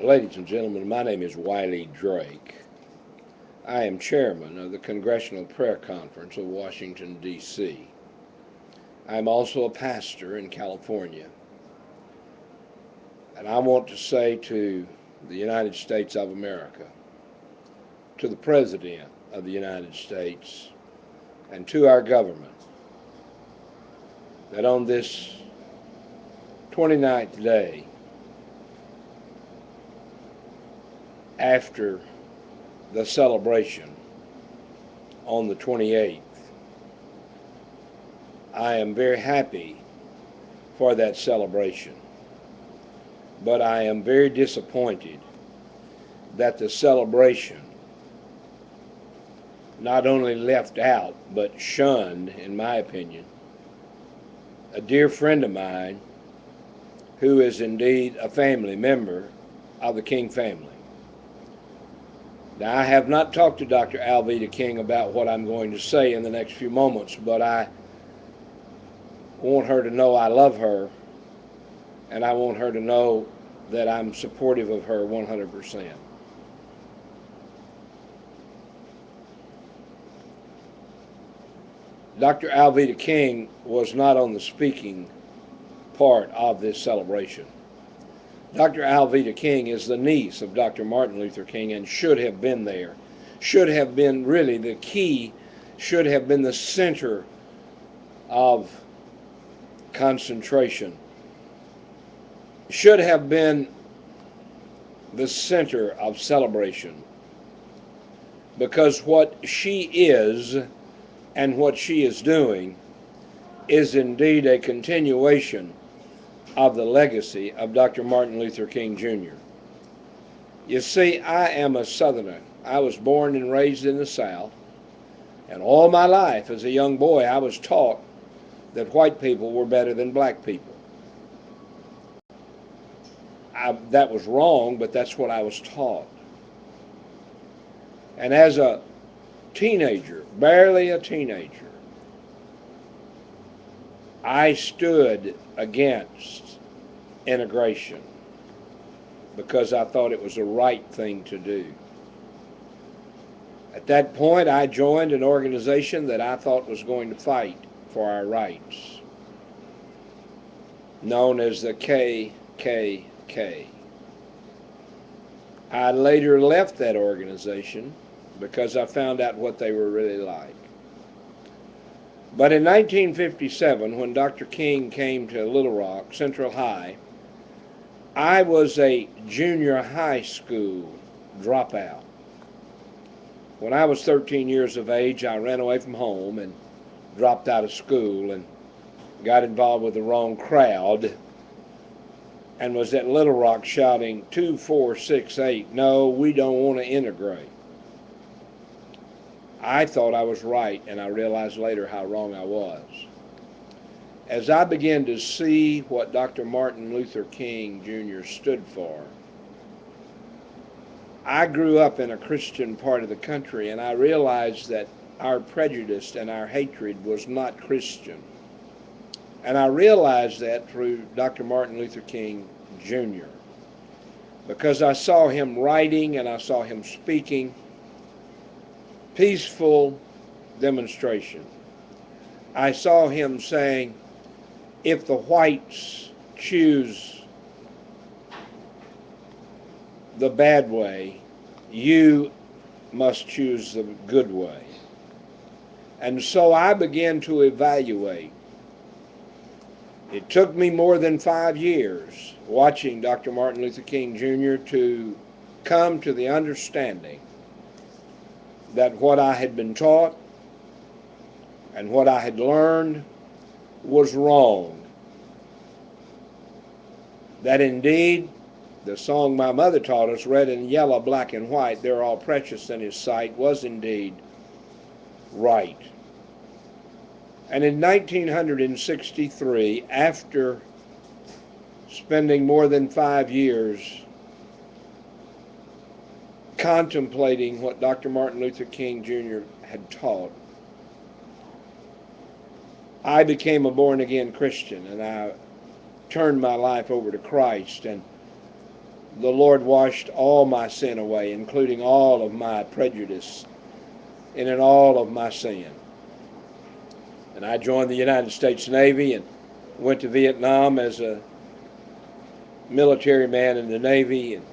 Ladies and gentlemen, my name is Wiley Drake. I am chairman of the Congressional Prayer Conference of Washington, D.C. I'm also a pastor in California. And I want to say to the United States of America, to the President of the United States, and to our government, that on this 29th day after the celebration on the 28th, I am very happy for that celebration. But I am very disappointed that the celebration not only left out, but shunned, in my opinion, a dear friend of mine who is indeed a family member of the King family. Now, I have not talked to Dr. Alveda King about what I'm going to say in the next few moments, but I want her to know I love her, and I want her to know that I'm supportive of her 100%. Dr. Alveda King was not on the speaking part of this celebration. Dr. Alveda King is the niece of Dr. Martin Luther King and should have been there, should have been really the key, should have been the center of concentration, should have been the center of celebration, because what she is and what she is doing is indeed a continuation of the legacy of Dr. Martin Luther King Jr. You see, I am a Southerner. I was born and raised in the South, and all my life as a young boy I was taught that white people were better than black people. That was wrong, but that's what I was taught. And as a teenager, barely a teenager, I stood against integration because I thought it was the right thing to do. At that point, I joined an organization that I thought was going to fight for our rights, known as the KKK. I later left that organization because I found out what they were really like. But in 1957, when Dr. King came to Little Rock Central High, I was a junior high school dropout. When I was 13 years of age, I ran away from home and dropped out of school and got involved with the wrong crowd and was at Little Rock shouting 2468, no, we don't want to integrate. I thought I was right, and I realized later how wrong I was. As I began to see what Dr. Martin Luther King Jr. stood for, I grew up in a Christian part of the country, and I realized that our prejudice and our hatred was not Christian. And I realized that through Dr. Martin Luther King Jr. because I saw him writing and I saw him speaking peaceful demonstration. I saw him saying, if the whites choose the bad way, you must choose the good way. And so I began to evaluate. It took me more than 5 years watching Dr. Martin Luther King Jr. to come to the understanding that what I had been taught and what I had learned was wrong. That indeed, the song my mother taught us, red and yellow, black and white, they're all precious in his sight, was indeed right. And in 1963, after spending more than 5 years contemplating what Dr. Martin Luther King Jr. had taught, I became a born-again Christian, and I turned my life over to Christ. And the Lord washed all my sin away, including all of my prejudice and in all of my sin. And I joined the United States Navy and went to Vietnam as a military man in the Navy and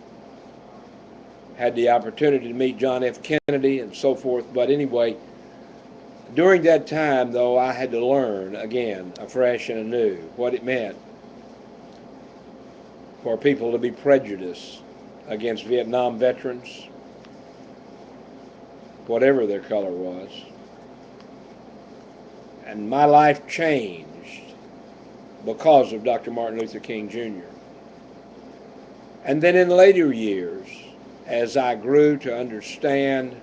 had the opportunity to meet John F. Kennedy and so forth. But anyway, during that time, though, I had to learn again, afresh and anew, what it meant for people to be prejudiced against Vietnam veterans, whatever their color was. And my life changed because of Dr. Martin Luther King Jr. And then in later years, as I grew to understand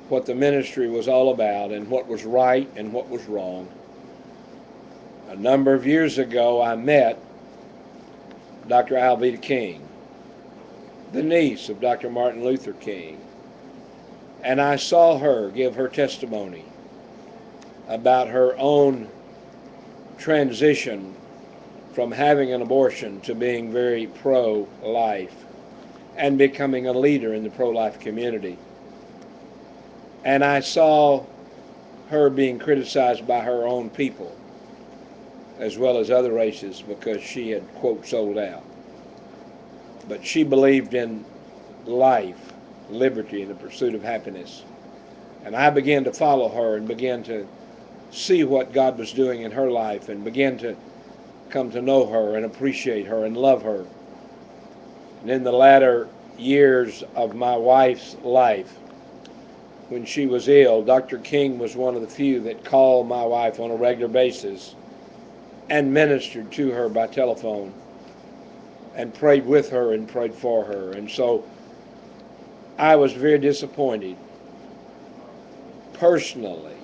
what the ministry was all about and what was right and what was wrong, a number of years ago I met Dr. Alveda King, the niece of Dr. Martin Luther King, and I saw her give her testimony about her own transition from having an abortion to being very pro-life and becoming a leader in the pro-life community. And I saw her being criticized by her own people as well as other races because she had, quote, sold out. But she believed in life, liberty, and the pursuit of happiness. And I began to follow her and began to see what God was doing in her life and began to come to know her and appreciate her and love her. And in the latter years of my wife's life, when she was ill, Dr. King was one of the few that called my wife on a regular basis and ministered to her by telephone and prayed with her and prayed for her. And so I was very disappointed personally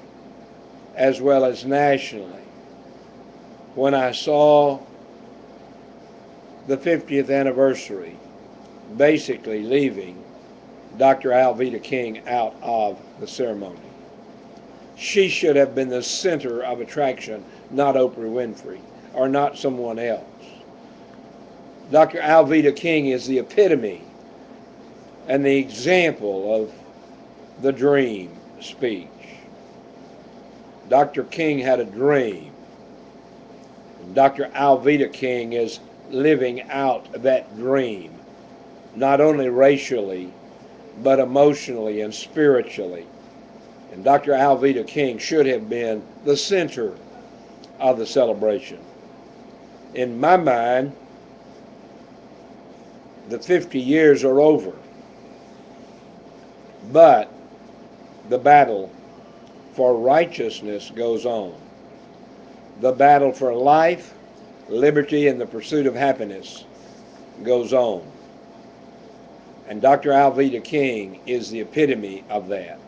as well as nationally when I saw the 50th anniversary basically leaving Dr. Alveda King out of the ceremony. She should have been the center of attraction, not Oprah Winfrey or not someone else. Dr. Alveda King is the epitome and the example of the dream speech. Dr. King had a dream. And Dr. Alveda King is living out that dream, not only racially, but emotionally and spiritually. And Dr. Alveda King should have been the center of the celebration. In my mind, the 50 years are over, but the battle for righteousness goes on. The battle for life, liberty, and the pursuit of happiness goes on. And Dr. Alveda King is the epitome of that.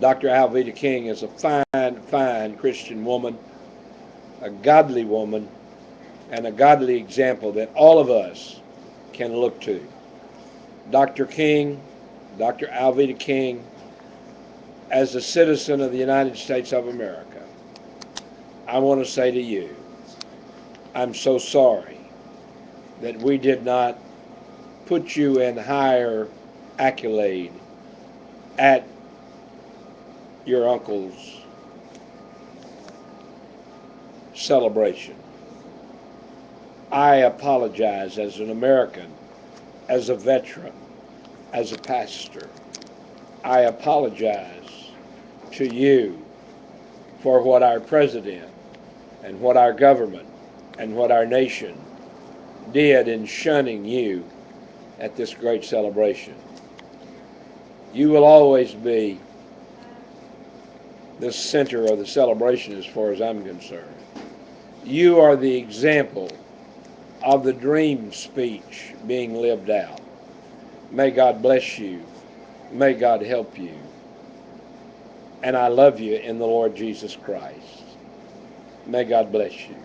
Dr. Alveda King is a fine, fine Christian woman, a godly woman, and a godly example that all of us can look to. Dr. King, Dr. Alveda King, as a citizen of the United States of America, I want to say to you, I'm so sorry that we did not put you in higher accolade at your uncle's celebration. I apologize as an American, as a veteran, as a pastor. I apologize to you for what our president and what our government and what our nation did in shunning you at this great celebration. You will always be the center of the celebration as far as I'm concerned. You are the example of the dream speech being lived out. May God bless you. May God help you. And I love you in the Lord Jesus Christ. May God bless you.